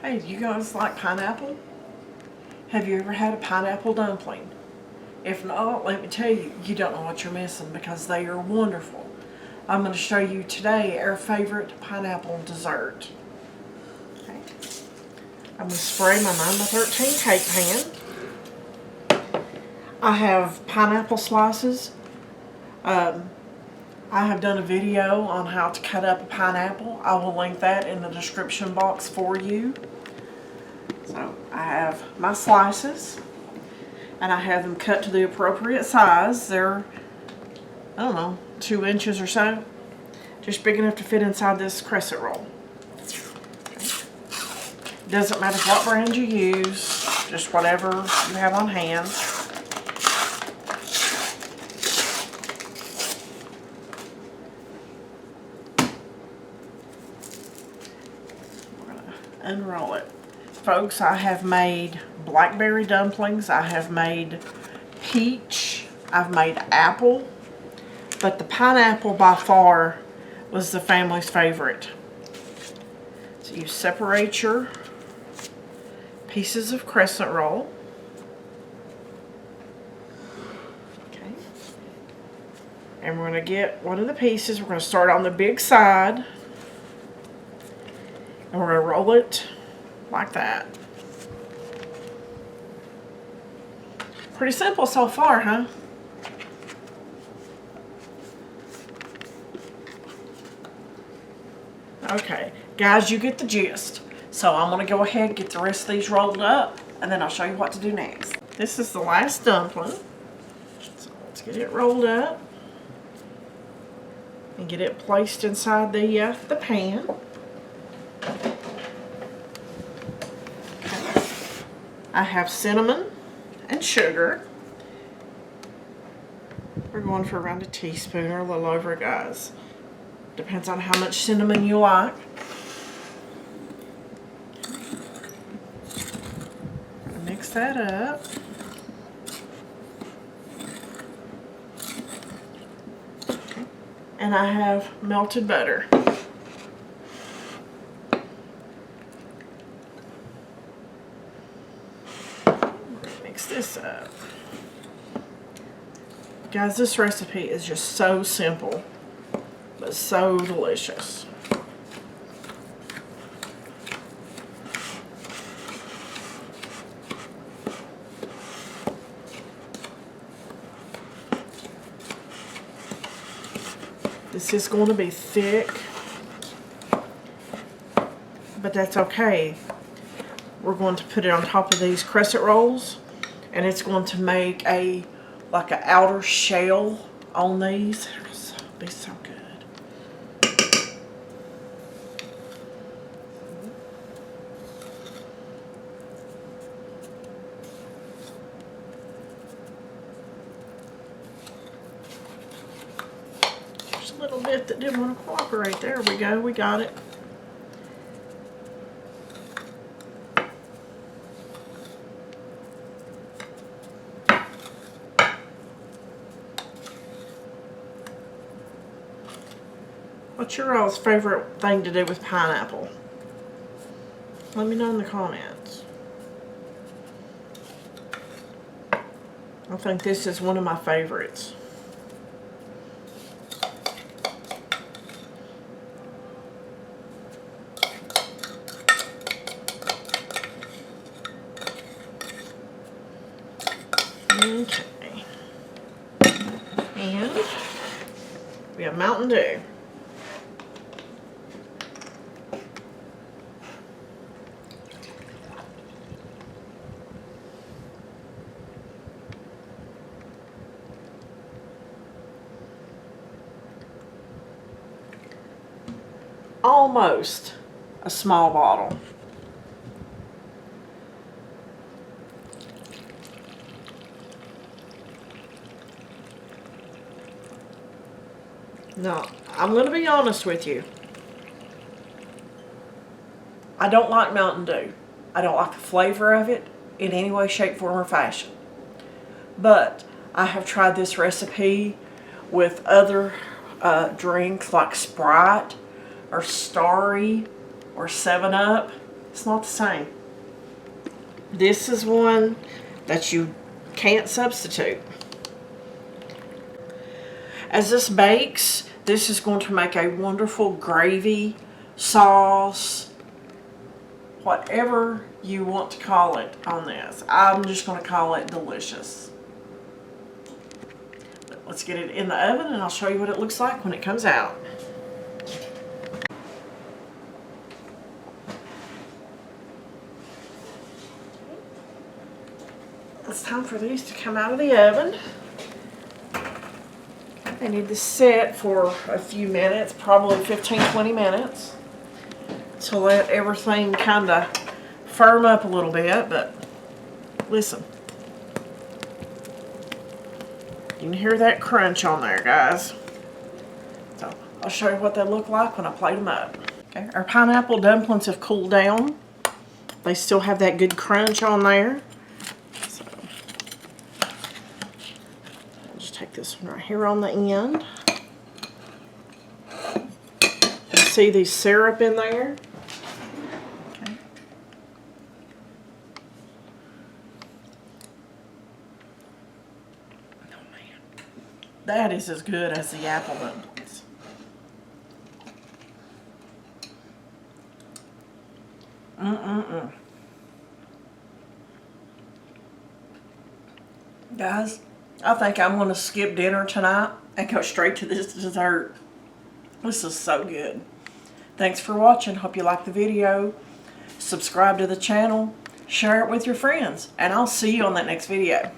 Hey, do you guys like pineapple? Have you ever had a pineapple dumpling? If not, let me tell you, you don't know what you're missing because they are wonderful. I'm going to show you today our favorite pineapple dessert. Okay. I'm going to spray my 9x13 cake pan. I have pineapple slices. I have done a video on how to cut up a pineapple. I will link that in the description box for you. So I have my slices and I have them cut to the appropriate size. They're, I don't know, 2 inches or so. Just big enough to fit inside this crescent roll. Okay. Doesn't matter what brand you use, just whatever you have on hand. Unroll it. Folks, I have made blackberry dumplings, I have made peach, I've made apple, but the pineapple by far was the family's favorite. So you separate your pieces of crescent roll. Okay. And we're going to get one of the pieces, we're going to start on the big side. And we're going to roll it like that. Pretty simple so far, huh? Okay, guys, you get the gist. So I'm going to go ahead and get the rest of these rolled up, and then I'll show you what to do next. This is the last dumpling. So let's get it rolled up and get it placed inside the pan. I have cinnamon and sugar. We're going for around a teaspoon or a little over, guys. Depends on how much cinnamon you like. Mix that up. And I have melted butter. Mix this up. Guys, this recipe is just so simple, but so delicious. This is going to be thick, but that's okay. We're going to put it on top of these crescent rolls, and it's going to make like an outer shell on these. It'll be so good. There's a little bit that didn't want to cooperate. There we go. We got it. What's your all's favorite thing to do with pineapple? Let me know in the comments. I think this is one of my favorites. Okay. And we have Mountain Dew. Almost a small bottle. Now, I'm going to be honest with you. I don't like Mountain Dew. I don't like the flavor of it in any way, shape, form, or fashion. But I have tried this recipe with other drinks like Sprite or Starry or 7-Up, It's not the same. This is one that you can't substitute. As this bakes, this is going to make a wonderful gravy, sauce, whatever you want to call it on this. I'm just going to call it delicious. But let's get it in the oven and I'll show you what it looks like when it comes out. It's time for these to come out of the oven. They need to sit for a few minutes, probably 15-20 minutes, to let everything kind of firm up a little bit. But listen, you can hear that crunch on there, guys. So I'll show you what they look like when I plate them up. Okay, our pineapple dumplings have cooled down. They still have that good crunch on there. So I'll just take this one right here on the end. You see the syrup in there? Okay. Oh man, that is as good as the apple dumplings. Guys, I think I'm going to skip dinner tonight and go straight to this dessert. This is so good. Thanks for watching. Hope you liked the video. Subscribe to the channel. Share it with your friends. And I'll see you on that next video.